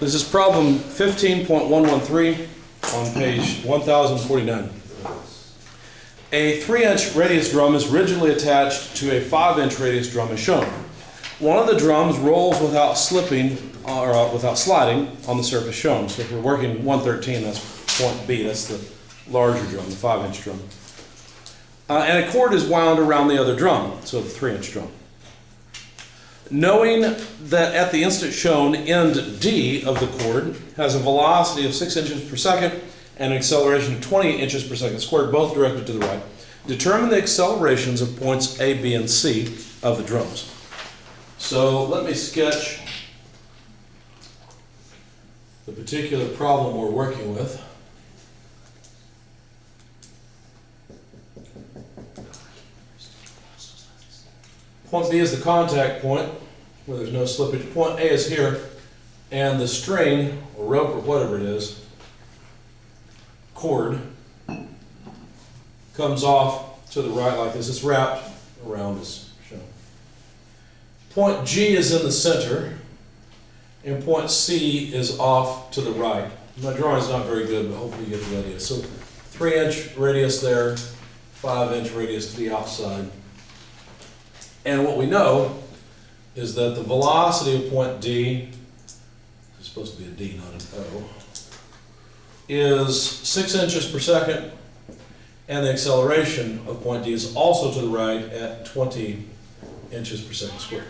This is problem 15.113 on page 1049. A 3-inch radius drum is rigidly attached to a 5-inch radius drum as shown. One of the drums rolls without slipping or without sliding on the surface shown. So if we're working 113, that's point B, that's the larger drum, the 5-inch drum. And a cord is wound around the other drum, so the 3-inch drum. Knowing that at the instant shown, end D of the cord has a velocity of 6 inches per second and an acceleration of 20 inches per second squared, both directed to the right, determine the accelerations of points A, B, and C of the drums. So let me sketch the particular problem we're working with. Point B is the contact point where there's no slippage. Point A is here, and the string, or rope, or whatever it is, cord, comes off to the right like this. It's wrapped around as shown. Point G is in the center, and point C is off to the right. My drawing is not very good, but hopefully you get the idea. So 3-inch radius there, 5-inch radius to the outside. And what we know is that the velocity of point D, it's supposed to be a D, not an O, is 6 inches per second, and the acceleration of point D is also to the right at 20 inches per second squared.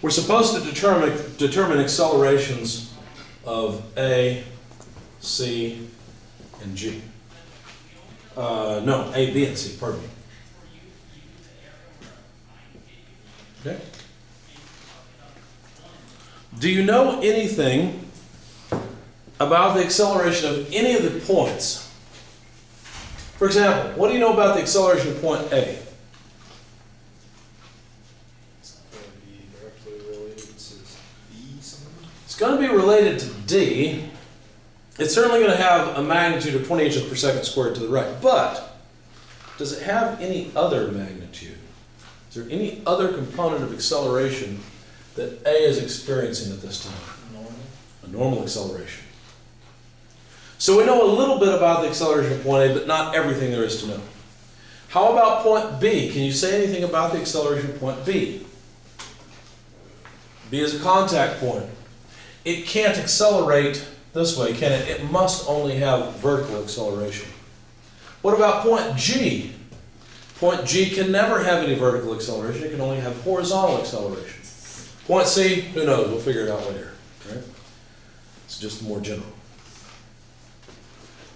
We're supposed to determine accelerations of A, C, and G. No, A, B, and C, pardon me. Okay. Do you know anything about the acceleration of any of the points? For example, what do you know about the acceleration of point A? It's going to be directly related to B something? It's going to be related to D. It's certainly going to have a magnitude of 20 inches per second squared to the right. But does it have any other magnitude? Is there any other component of acceleration that A is experiencing at this time? Normal. A normal acceleration. So we know a little bit about the acceleration of point A, but not everything there is to know. How about point B? Can you say anything about the acceleration of point B? B is a contact point. It can't accelerate this way, can it? It must only have vertical acceleration. What about point G? Point G can never have any vertical acceleration. It can only have horizontal acceleration. Point C, who knows? We'll figure it out later. Right? It's just more general.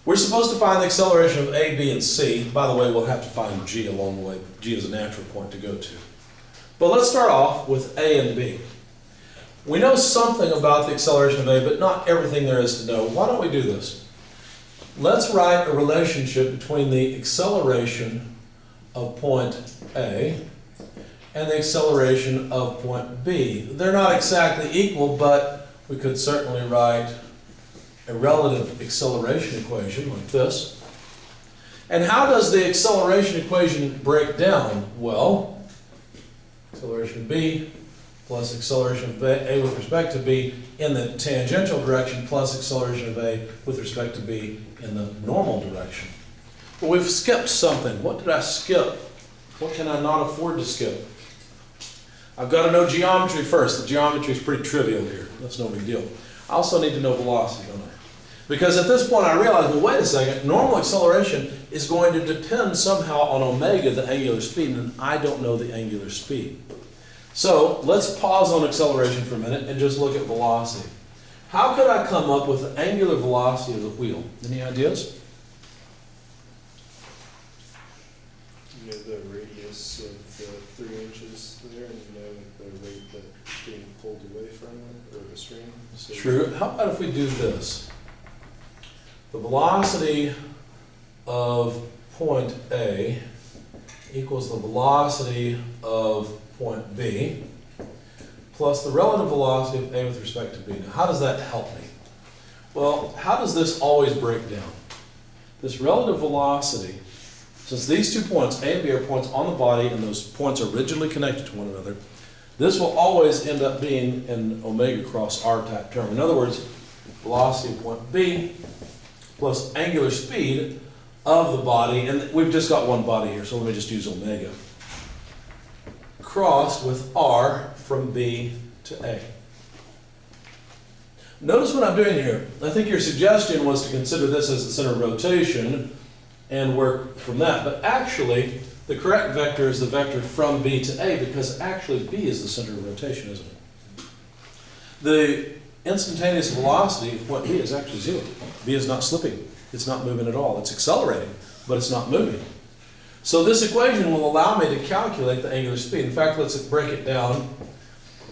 We're supposed to find the acceleration of A, B, and C. By the way, we'll have to find G along the way. G is a natural point to go to. But let's start off with A and B. We know something about the acceleration of A, but not everything there is to know. Why don't we do this? Let's write a relationship between the acceleration of point A and the acceleration of point B. They're not exactly equal, but we could certainly write a relative acceleration equation like this. And how does the acceleration equation break down? Well, acceleration of B plus acceleration of A with respect to B in the tangential direction plus acceleration of A with respect to B in the normal direction. But we've skipped something. What did I skip? What can I not afford to skip? I've got to know geometry first. The geometry is pretty trivial here. That's no big deal. I also need to know velocity, don't I? Because at this point I realize, well, wait a second, normal acceleration is going to depend somehow on omega, the angular speed, and I don't know the angular speed. So let's pause on acceleration for a minute and just look at velocity. How could I come up with the angular velocity of the wheel? Any ideas? You know the radius of the 3 inches there, and you know the rate that it's being pulled away from it, or the string. So True. How about if we do this? The velocity of point A equals the velocity of point B plus the relative velocity of A with respect to B. Now, how does that help me? Well, how does this always break down? This relative velocity, since these 2 points, A and B, are points on the body and those points are rigidly connected to one another, this will always end up being an omega cross r type term. In other words, velocity of point B plus angular speed of the body, and we've just got one body here, so let me just use omega, crossed with r from B to A. Notice what I'm doing here. I think your suggestion was to consider this as the center of rotation and work from that, but actually the correct vector is the vector from B to A, because actually B is the center of rotation, isn't it? The instantaneous velocity of point B is actually 0. B is not slipping. It's not moving at all. It's accelerating, but it's not moving. So this equation will allow me to calculate the angular speed. In fact, let's break it down.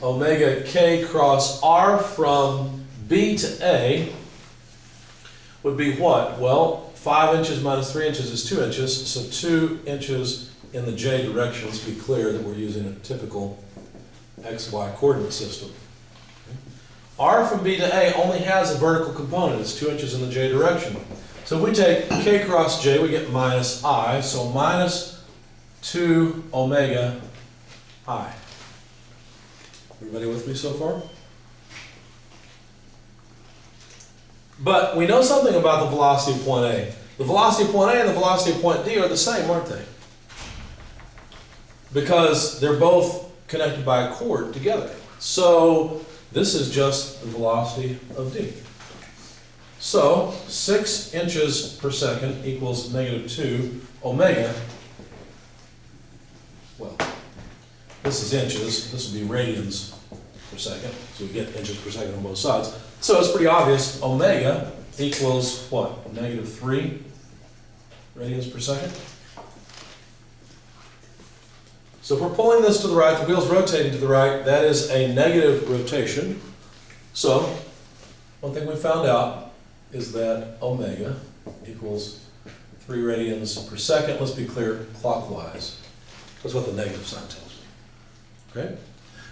Omega k cross r from B to A would be what? Well, 5 inches minus 3 inches is 2 inches, so 2 inches in the j direction. Let's be clear that we're using a typical xy coordinate system. R from B to A only has a vertical component. It's 2 inches in the j direction. So if we take k cross j, we get minus I, so minus 2 omega I. Everybody with me so far? But we know something about the velocity of point A. The velocity of point A and the velocity of point D are the same, aren't they? Because they're both connected by a cord together. So this is just the velocity of D. So 6 inches per second equals negative 2 omega. Well, this is inches. This would be radians per second. So we get inches per second on both sides. So it's pretty obvious. Omega equals what? Negative 3 radians per second. So if we're pulling this to the right, the wheel's rotating to the right, that is a negative rotation. So one thing we found out is that omega equals 3 radians per second. Let's be clear, clockwise. That's what the negative sign tells me. Okay?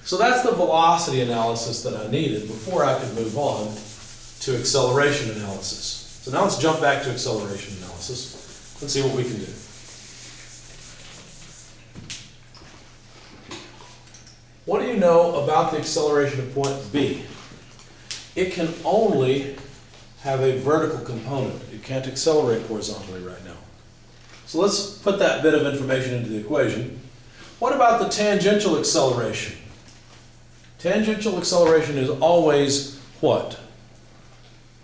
So that's the velocity analysis that I needed before I could move on to acceleration analysis. So now let's jump back to acceleration analysis and see what we can do. What do you know about the acceleration of point B? It can only have a vertical component. It can't accelerate horizontally right now. So let's put that bit of information into the equation. What about the tangential acceleration? Tangential acceleration is always what?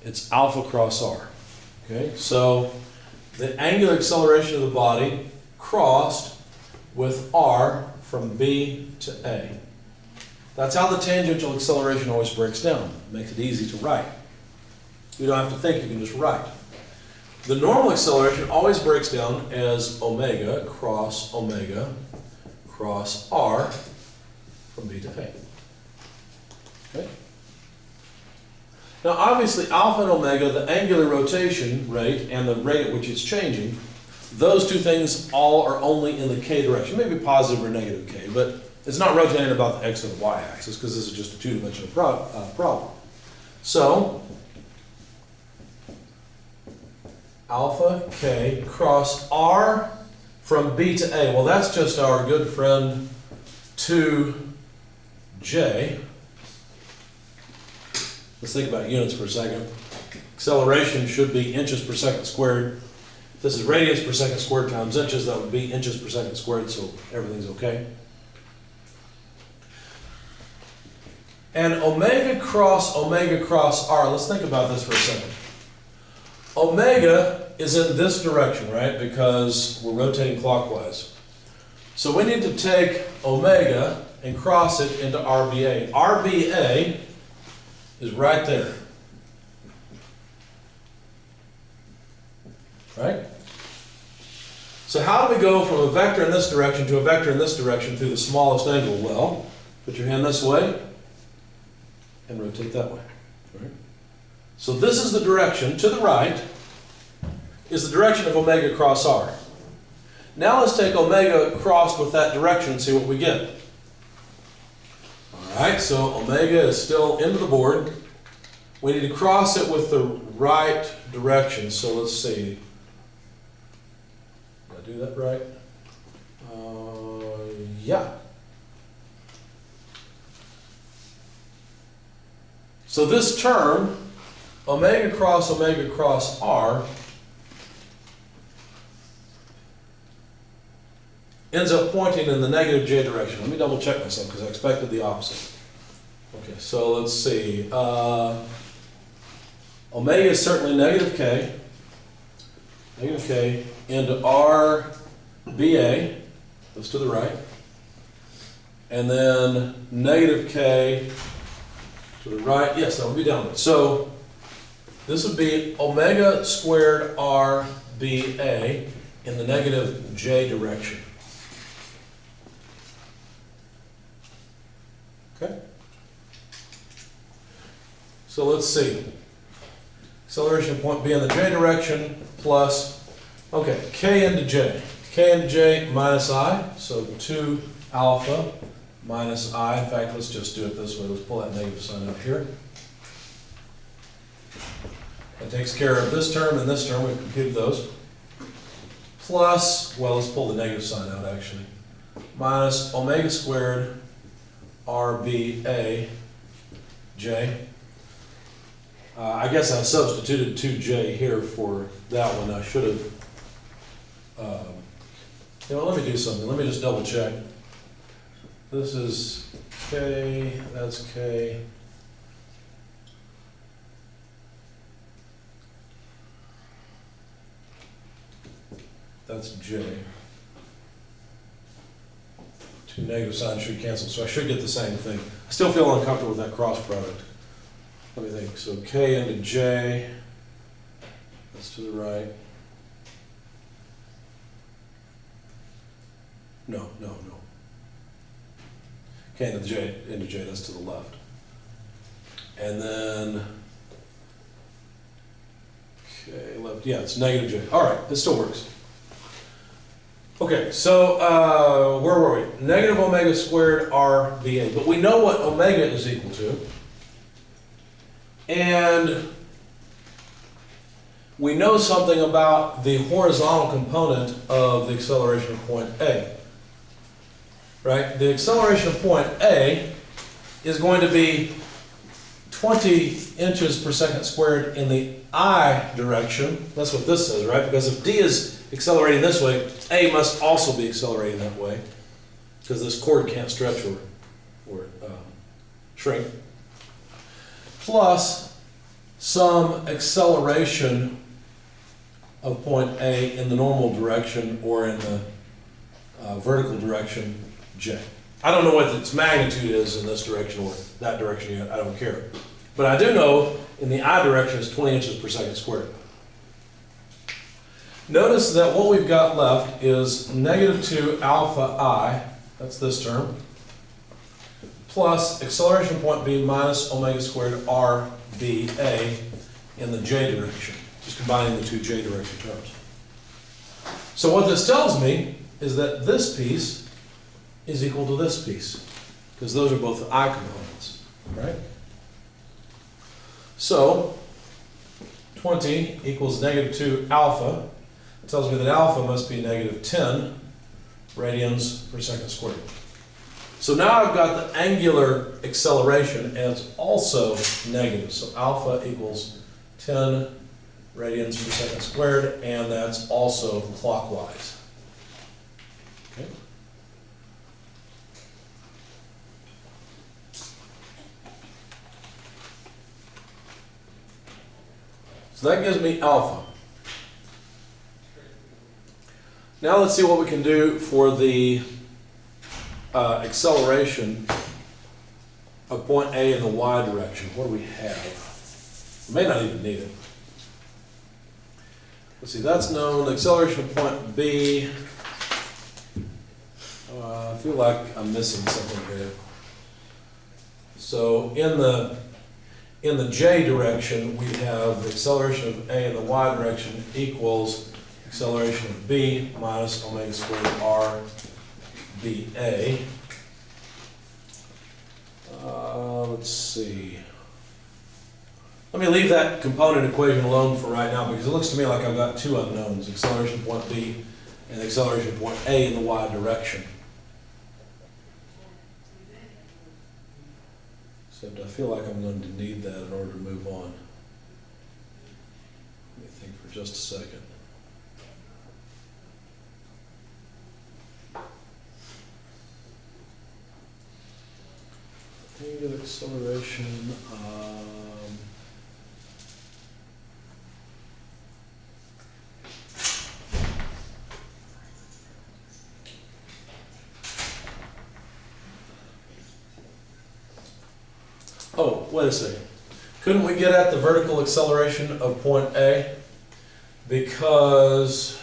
It's alpha cross r. Okay, so the angular acceleration of the body crossed with r from B to A. That's how the tangential acceleration always breaks down. It makes it easy to write. You don't have to think, you can just write. The normal acceleration always breaks down as omega cross r from B to A. Okay? Now obviously alpha and omega, the angular rotation rate and the rate at which it's changing, those two things all are only in the k direction, maybe positive or negative k, but it's not rotating about the x and the y axis because this is just a two-dimensional problem. So alpha k cross r from B to A. Well, that's just our good friend 2j. Let's think about units for a second. Acceleration should be inches per second squared. If this is radians per second squared times inches, that would be inches per second squared, so everything's okay. And omega cross r, let's think about this for a second. Omega is in this direction, right? Because we're rotating clockwise. So we need to take omega and cross it into RBA. RBA is right there. Right? So how do we go from a vector in this direction to a vector in this direction through the smallest angle? Well, put your hand this way and rotate that way. Right? So this is the direction to the right, is the direction of omega cross r. Now let's take omega crossed with that direction and see what we get. Alright, so omega is still into the board. We need to cross it with the right direction, so let's see. Did I do that right? Yeah. So this term, omega cross r, ends up pointing in the negative j direction. Let me double check myself because I expected the opposite. Okay, so let's see. Omega is certainly negative k into r BA, that's to the right, and then negative k to the right. Yes, that would be downward. So this would be omega squared r BA in the negative j direction. Okay? So let's see. Acceleration point B in the j direction plus, okay, k into j. K into j minus I, so 2 alpha minus I. In fact, let's just do it this way. Let's pull that negative sign out here. That takes care of this term and this term. We've computed those. Plus, well, let's pull the negative sign out actually. Minus omega squared RBA J. I guess I substituted 2J here for that one. I should have, let me do something. Let me just double check. This is K, that's K. That's J. Two negative signs should cancel, so I should get the same thing. I still feel uncomfortable with that cross product. Let me think. So K into J, that's to the right. No. K into J, that's to the left. And then K left, yeah, it's negative J. All right, this still works. Okay, so where were we? Negative omega squared RBA. But we know what omega is equal to. And we know something about the horizontal component of the acceleration of point A. Right? The acceleration of point A is going to be 20 inches per second squared in the I direction. That's what this says, right? Because if D is accelerating this way, A must also be accelerating that way, because this chord can't stretch or shrink. Plus some acceleration of point A in the normal direction or in the vertical direction, J. I don't know what its magnitude is in this direction or that direction yet, I don't care. But I do know in the I direction it's 20 inches per second squared. Notice that what we've got left is negative 2 alpha I, that's this term, plus acceleration point B minus omega squared RBA in the J direction, just combining the two J direction terms. So what this tells me is that this piece is equal to this piece, because those are both I components, right? So 20 equals negative 2 alpha. It tells me that alpha must be negative 10 radians per second squared. So now I've got the angular acceleration, and it's also negative. So alpha equals 10 radians per second squared, and that's also clockwise. Okay. So that gives me alpha. Now let's see what we can do for the acceleration of point A in the y direction. What do we have? We may not even need it. Let's see, that's known. The acceleration of point B. I feel like I'm missing something here. So in the J direction, we have the acceleration of A in the y direction equals acceleration of B minus omega squared R BA. Let's see. Let me leave that component equation alone for right now, because it looks to me like I've got two unknowns, acceleration point B and acceleration point A in the y direction. Except I feel like I'm going to need that in order to move on. Let me think for just a second. Angular acceleration. Oh, wait a second. Couldn't we get at the vertical acceleration of point A? Because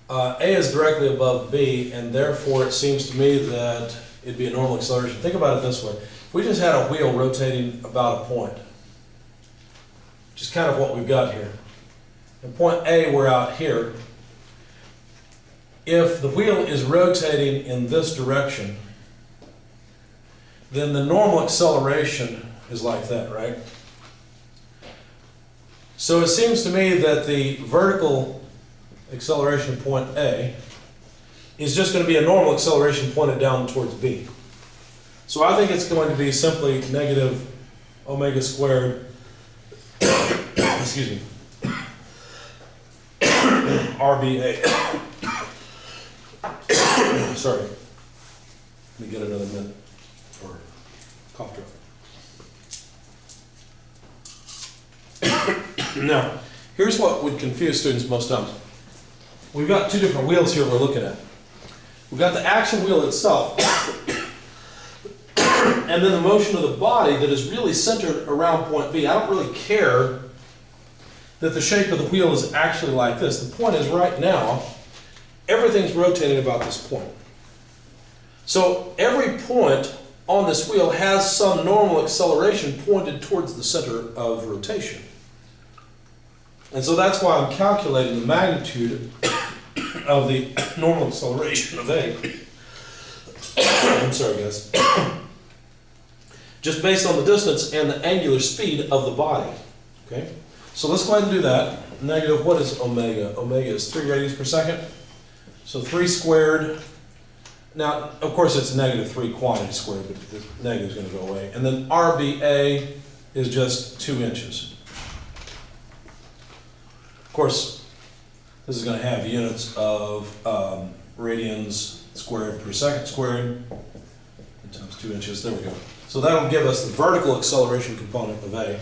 A is directly above B, and therefore it seems to me that it'd be a normal acceleration. Think about it this way. If we just had a wheel rotating about a point, which is kind of what we've got here. And point A, we're out here. If the wheel is rotating in this direction, then the normal acceleration is like that, right? So it seems to me that the vertical acceleration of point A is just going to be a normal acceleration pointed down towards B. So I think it's going to be simply negative omega squared, excuse me, RBA. Sorry. Let me get another minute or cough drop. Now, here's what would confuse students most times. We've got two different wheels here we're looking at. We've got the action wheel itself, and then the motion of the body that is really centered around point B. I don't really care that the shape of the wheel is actually like this. The point is right now, everything's rotating about this point. So every point on this wheel has some normal acceleration pointed towards the center of rotation. And so that's why I'm calculating the magnitude of the normal acceleration of A. I'm sorry, guys. Just based on the distance and the angular speed of the body. Okay? So let's go ahead and do that. Negative, what is omega? Omega is 3 radians per second. So 3 squared. Now, of course, it's negative 3 quantity squared, but the negative is going to go away. And then RBA is just 2 inches. Of course, this is going to have units of radians squared per second squared times 2 inches. There we go. So that'll give us the vertical acceleration component of A.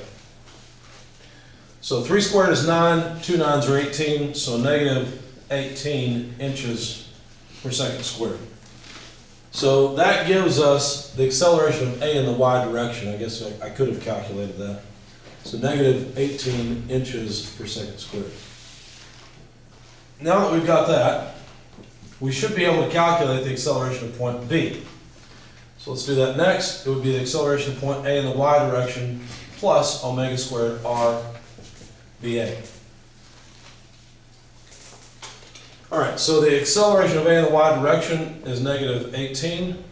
So 3 squared is 9, 2 nines are 18, so negative 18 inches per second squared. So that gives us the acceleration of A in the y direction. I guess I could have calculated that. So negative 18 inches per second squared. Now that we've got that, we should be able to calculate the acceleration of point B. So let's do that next. It would be the acceleration of point A in the y direction plus omega squared r BA. All right, so the acceleration of A in the y direction is negative 18.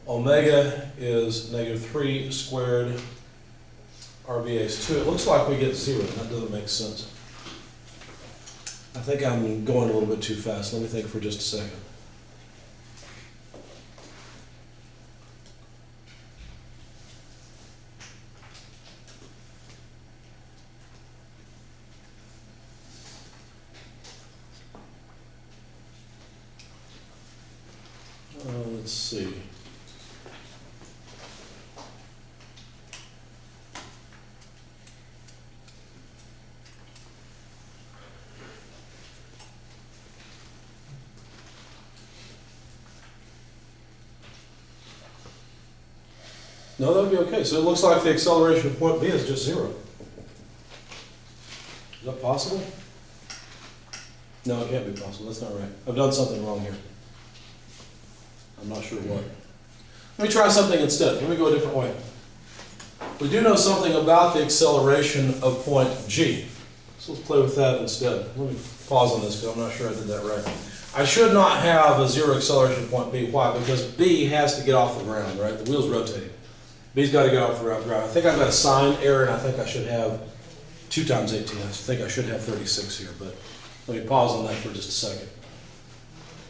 Omega is negative 3 squared. RBA is 2. It looks like we get 0. That doesn't make sense. I think I'm going a little bit too fast. Let me think for just a second. Let's see. No, that would be okay. So it looks like the acceleration of point B is just 0. Is that possible? No, it can't be possible. That's not right. I've done something wrong here. I'm not sure what. Let me try something instead. Let me go a different way. We do know something about the acceleration of point G. So let's play with that instead. Let me pause on this because I'm not sure I did that right. I should not have a 0 acceleration at point B. Why? Because B has to get off the ground, right? The wheel's rotating. B's got to get off the ground. I think I've got a sign error, and I think I should have 2 times 18. I think I should have 36 here, but let me pause on that for just a second.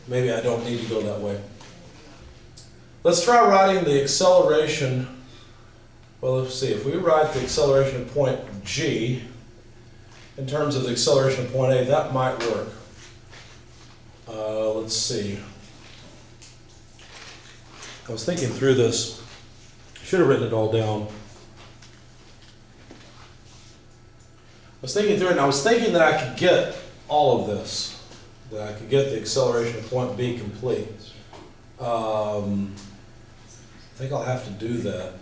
Maybe I don't need to go that way. Let's try writing the acceleration. Well, let's see. If we write the acceleration at point G in terms of the acceleration at point A, that might work. Let's see. I was thinking through this. Should have written it all down. I was thinking through it, and I was thinking that I could get all of this, that I could get the acceleration at point B complete. I think I'll have to do that.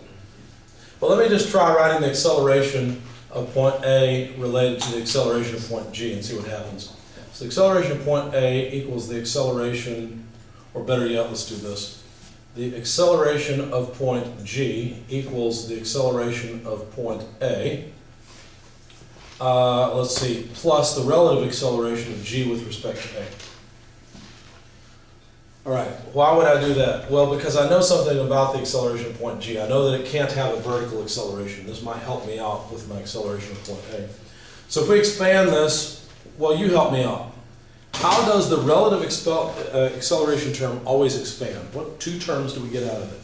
But let me just try writing the acceleration of point A related to the acceleration of point G and see what happens. So the acceleration of point A equals the acceleration, or better yet, let's do this. The acceleration of point G equals the acceleration of point A. Let's see, plus the relative acceleration of G with respect to A. All right, why would I do that? Well, because I know something about the acceleration of point G. I know that it can't have a vertical acceleration. This might help me out with my acceleration of point A. So if we expand this, well, you help me out. How does the relative acceleration term always expand? What two terms do we get out of it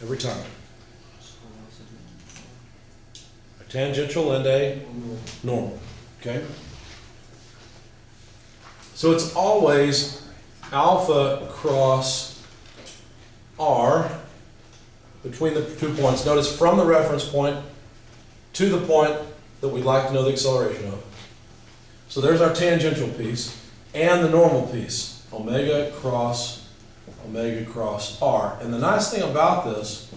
every time? A tangential and a normal, okay? So it's always alpha cross r between the 2 points. Notice from the reference point to the point that we'd like to know the acceleration of. So there's our tangential piece and the normal piece, omega cross r. And the nice thing about this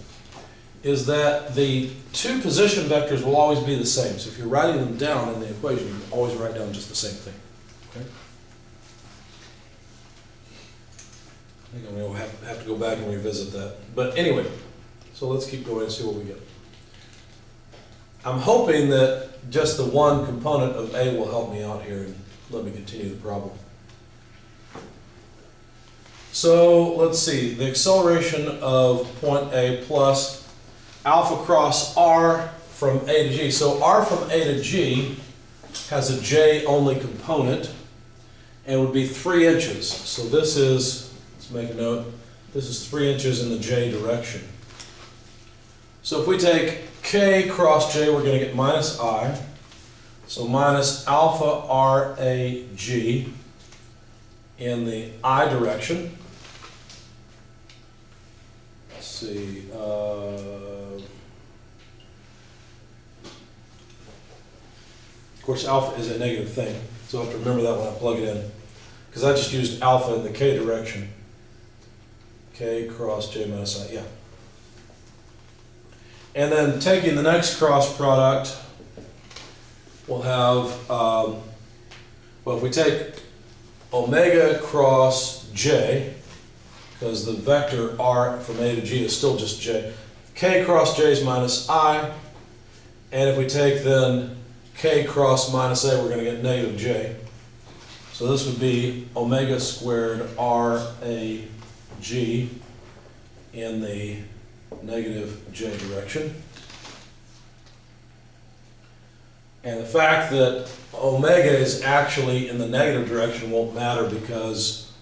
is that the two position vectors will always be the same. So if you're writing them down in the equation, you always write down just the same thing. Okay? I think I'm going to have to go back and revisit that. But anyway, so let's keep going and see what we get. I'm hoping that just the one component of A will help me out here and let me continue the problem. So let's see, the acceleration of point A plus alpha cross r from A to G. So r from A to G has a J only component and would be 3 inches. So this is, let's make a note, this is 3 inches in the J direction. So if we take K cross J, we're going to get minus I. So minus alpha RAG in the I direction. Let's see. Of course, alpha is a negative thing, so I have to remember that when I plug it in, because I just used alpha in the K direction. K cross J minus I, yeah. And then taking the next cross product, we'll have, well, if we take omega cross J, because the vector r from A to G is still just J, K cross J is minus I, and if we take then K cross minus A, we're going to get negative J. So this would be omega squared RAG in the negative J direction. And the fact that omega is actually in the negative direction won't matter because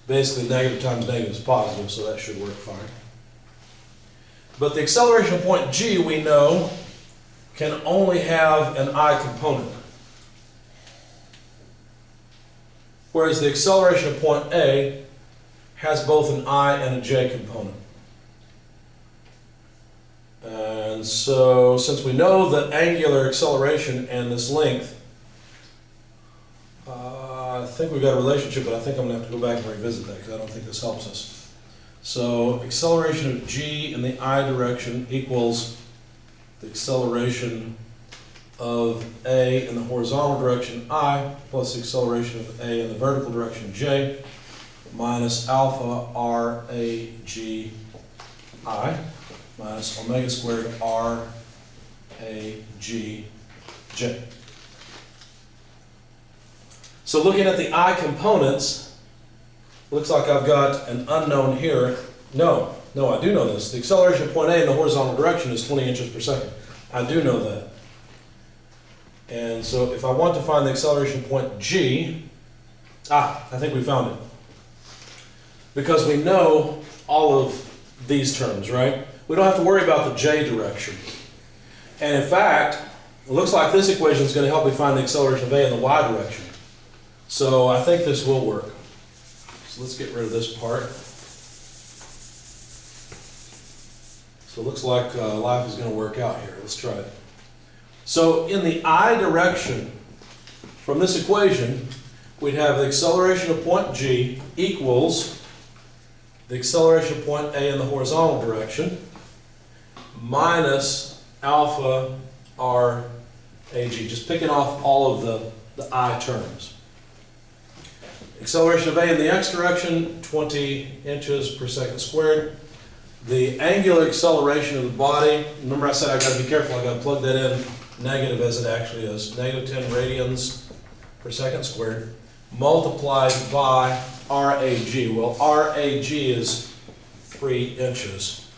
basically negative times negative is positive, so that should work fine. But the acceleration of point G, we know, can only have an I component. Whereas the acceleration of point A has both an I and a J component. And so, since we know the angular acceleration and this length, I think we've got a relationship, but I think I'm going to have to go back and revisit that because I don't think this helps us. So, acceleration of G in the I direction equals the acceleration of A in the horizontal direction I plus the acceleration of A in the vertical direction J minus alpha RAG I minus omega squared RAG J. So looking at the I components, looks like I've got an unknown here. No, I do know this. The acceleration of point A in the horizontal direction is 20 inches per second. I do know that. And so if I want to find the acceleration of point G, I think we found it. Because we know all of these terms, right? We don't have to worry about the j direction. And in fact, it looks like this equation is going to help me find the acceleration of a in the y direction. So I think this will work. So let's get rid of this part. So it looks like life is going to work out here. Let's try it. So in the I direction, from this equation, we'd have the acceleration of point G equals the acceleration of point A in the horizontal direction minus alpha r ag, just picking off all of the I terms. Acceleration of A in the x direction, 20 inches per second squared. The angular acceleration of the body, remember I said I got to be careful, I got to plug that in negative as it actually is, negative 10 radians per second squared, multiplied by RAG. Well, RAG is 3 inches.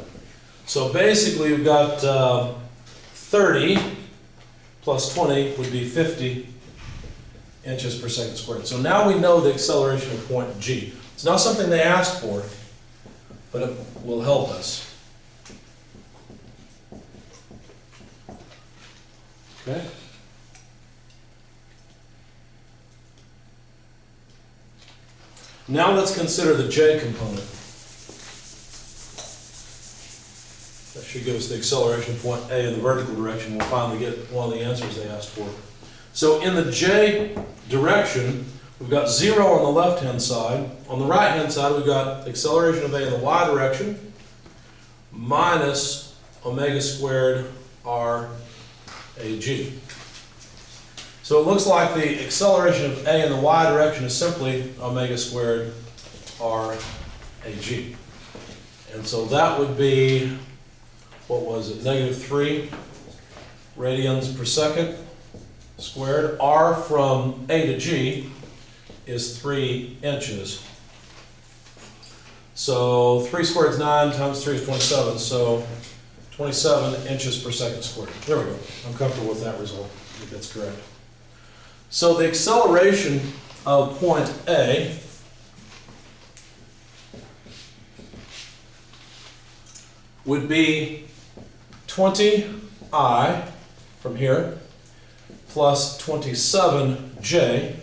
So basically we've got 30 plus 20 would be 50 inches per second squared. So now we know the acceleration of point G. It's not something they asked for, but it will help us. Okay. Now let's consider the j component. That should give us the acceleration of point A in the vertical direction. We'll finally get one of the answers they asked for. So in the j direction, we've got 0 on the left-hand side. On the right-hand side, we've got acceleration of A in the y direction minus omega squared r ag. So it looks like the acceleration of A in the y direction is simply omega squared r ag. And so that would be, what was it, negative 3 radians per second squared. R from A to G is 3 inches. So 3 squared is 9 times 3 is 27. So 27 inches per second squared. There we go. I'm comfortable with that result. I think that's correct. So the acceleration of point A would be 20I from here plus 27J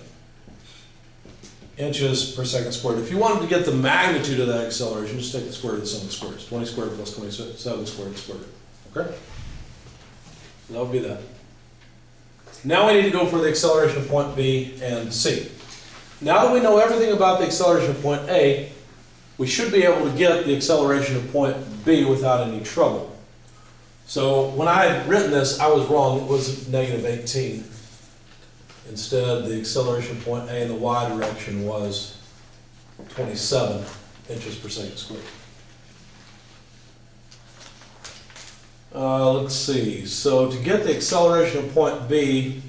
inches per second squared. If you wanted to get the magnitude of that acceleration, just take the square root of the sum of squares. 20 squared plus 27 squared squared. Okay? So that would be that. Now we need to go for the acceleration of point B and C. Now that we know everything about the acceleration of point A, we should be able to get the acceleration of point B without any trouble. So when I had written this, I was wrong. It was negative 18. Instead, the acceleration of point A in the y direction was 27 inches per second squared. Let's see. So to get the acceleration of point B,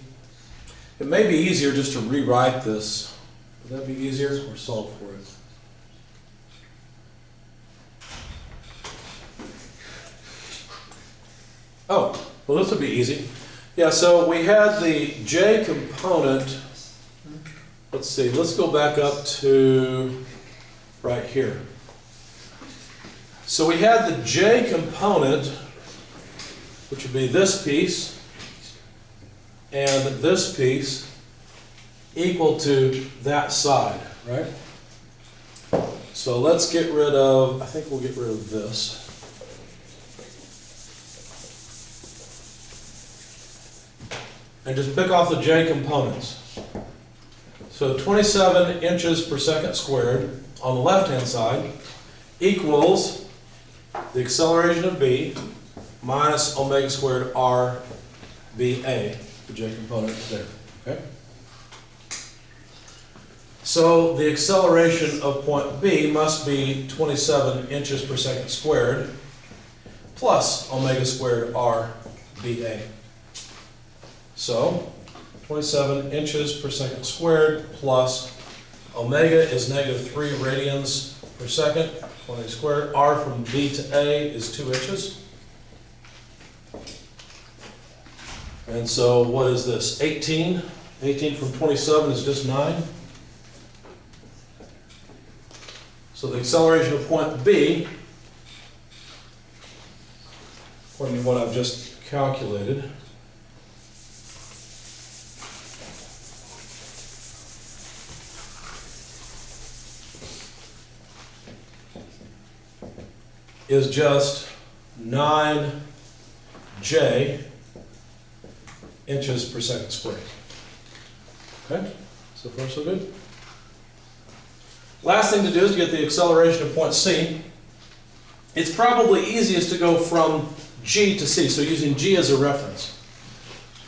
it may be easier just to rewrite this. Would that be easier or solve for it? Oh, well, this would be easy. Yeah, so we had the j component. Let's see, let's go back up to right here. So we had the j component, which would be this piece and this piece, equal to that side, right? So let's get rid of, I think we'll get rid of this. And just pick off the j components. So 27 inches per second squared on the left-hand side equals the acceleration of B minus omega squared r BA, the j component there, okay? So the acceleration of point B must be 27 inches per second squared plus omega squared r BA. So 27 inches per second squared plus omega is negative 3 radians per second, 20 squared. R from B to A is 2 inches. And so what is this? 18. 18 from 27 is just 9. So the acceleration of point B according to what I've just calculated, is just 9j inches per second squared. Okay, so far so good. Last thing to do is get the acceleration of point C. It's probably easiest to go from G to C, so using G as a reference.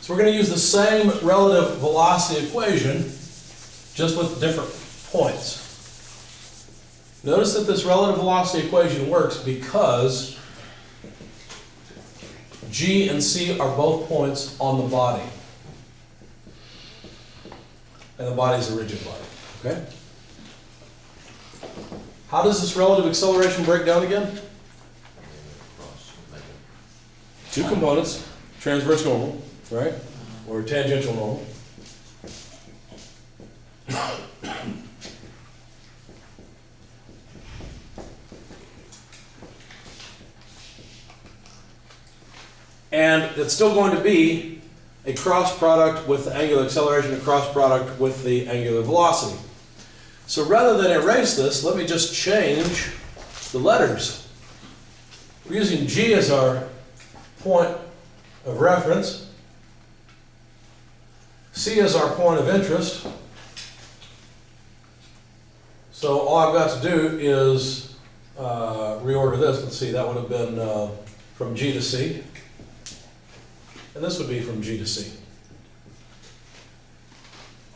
So we're going to use the same relative velocity equation, just with different points. Notice that this relative velocity equation works because G and C are both points on the body. And the body is a rigid body, okay? How does this relative acceleration break down again? Two components, transverse normal, right? Or tangential normal. And it's still going to be a cross product with the angular acceleration, a cross product with the angular velocity. So rather than erase this, let me just change the letters. We're using G as our point of reference, C as our point of interest. So all I've got to do is reorder this. Let's see, that would have been from G to C. And this would be from G to C.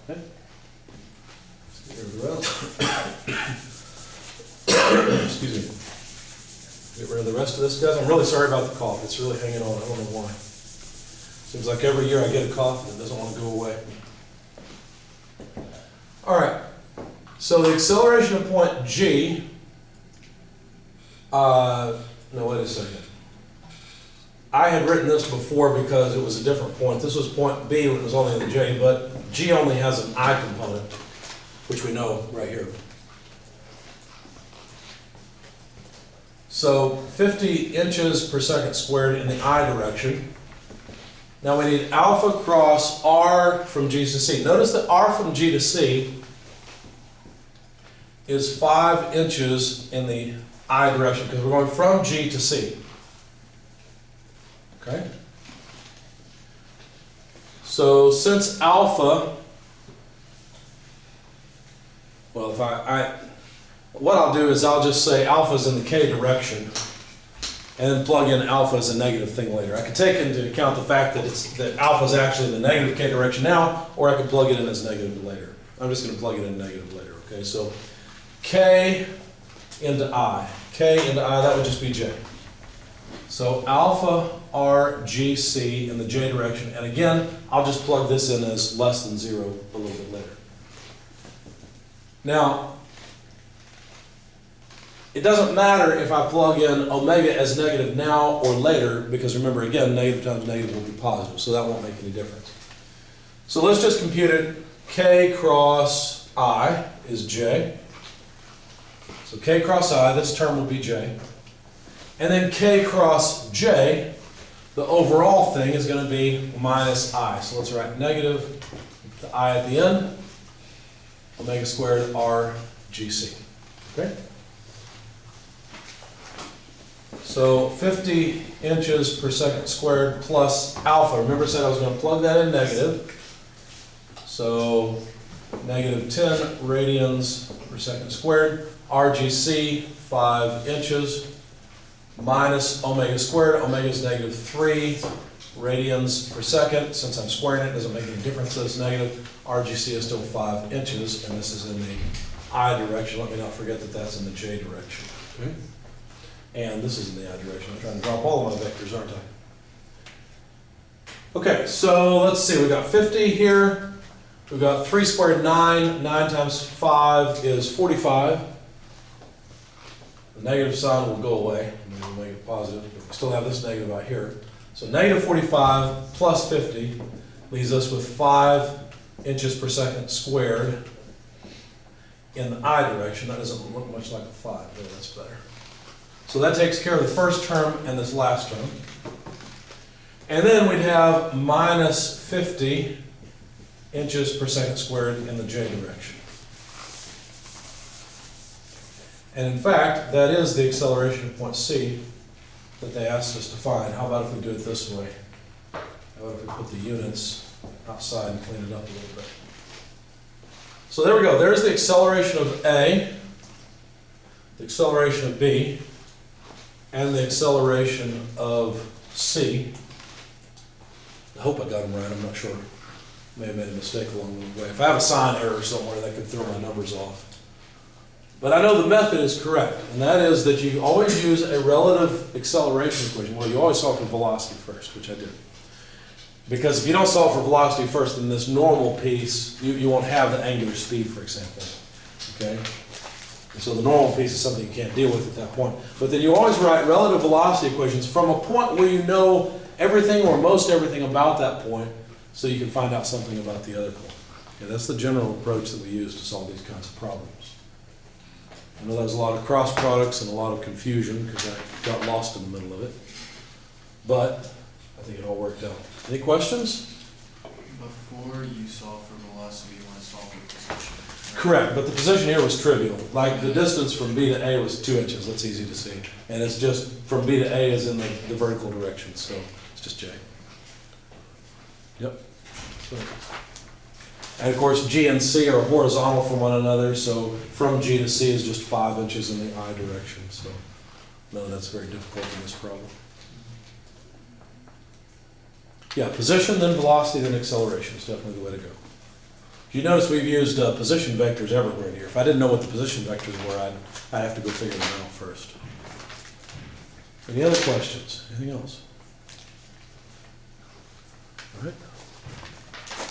Okay. Let's get rid of the rest. Excuse me. Get rid of the rest of this, guys. I'm really sorry about the cough. It's really hanging on. I don't know why. Seems like every year I get a cough and it doesn't want to go away. All right. So the acceleration of point G. No, wait a second. I had written this before because it was a different point. This was point B when it was only in the J, but G only has an I component, which we know right here. So 50 inches per second squared in the I direction. Now we need alpha cross R from G to C. Notice that R from G to C is 5 inches in the I direction because we're going from G to C. Okay? So since alpha, well, if what I'll do is I'll just say alpha is in the K direction and then plug in alpha as a negative thing later. I can take into account the fact that alpha is actually in the negative K direction now, or I can plug it in as negative later. I'm just going to plug it in negative later, okay? So K into I. K into I, that would just be J. So alpha R G C in the J direction, and again, I'll just plug this in as less than 0 a little bit later. Now, it doesn't matter if I plug in omega as negative now or later, because remember again, negative times negative will be positive, so that won't make any difference. So let's just compute it. K cross I is J. So K cross I, this term will be J. And then K cross J, the overall thing is going to be minus I. So let's write negative the I at the end, omega squared R GC. Okay? So 50 inches per second squared plus alpha. Remember I said I was going to plug that in negative. So negative 10 radians per second squared. RGC, 5 inches. Minus omega squared. Omega is negative 3 radians per second. Since I'm squaring it, it doesn't make any difference that it's negative. RGC is still 5 inches, and this is in the I direction. Let me not forget that that's in the J direction. Okay? And this is in the I direction. I'm trying to drop all of my vectors, aren't I? Okay, so let's see. We've got 50 here. We've got 3 squared 9. 9 times 5 is 45. The negative sign will go away. We'll make it positive, but we still have this negative out here. So negative 45 plus 50 leaves us with 5 inches per second squared in the I direction. That doesn't look much like a 5. There, that's better. So that takes care of the first term and this last term. And then we'd have minus 50 inches per second squared in the j direction. And in fact, that is the acceleration at point C that they asked us to find. How about if we do it this way? How about if we put the units outside and clean it up a little bit? So there we go. There's the acceleration of A, the acceleration of B, and the acceleration of C. I hope I got them right. I'm not sure. May have made a mistake along the way. If I have a sign error somewhere, that could throw my numbers off. But I know the method is correct, and that is that you always use a relative acceleration equation. Well, you always solve for velocity first, which I did. Because if you don't solve for velocity first, then this normal piece, you won't have the angular speed, for example. Okay? And so the normal piece is something you can't deal with at that point. But then you always write relative velocity equations from a point where you know everything or most everything about that point, so you can find out something about the other point. Okay, that's the general approach that we use to solve these kinds of problems. I know there's a lot of cross products and a lot of confusion because I got lost in the middle of it. But I think it all worked out. Any questions? Before you solve for velocity, you want to solve for position. Right? Correct, but the position here was trivial. Like the distance from B to A was 2 inches. That's easy to see. And it's just from B to A is in the vertical direction, so it's just J. Yep. So. And of course, G and C are horizontal from one another, so from G to C is just 5 inches in the I direction. So no, that's very difficult in this problem. Yeah, position, then velocity, then acceleration is definitely the way to go. You notice we've used position vectors everywhere in here. If I didn't know what the position vectors were, I'd have to go figure them out first. Any other questions? Anything else? All right.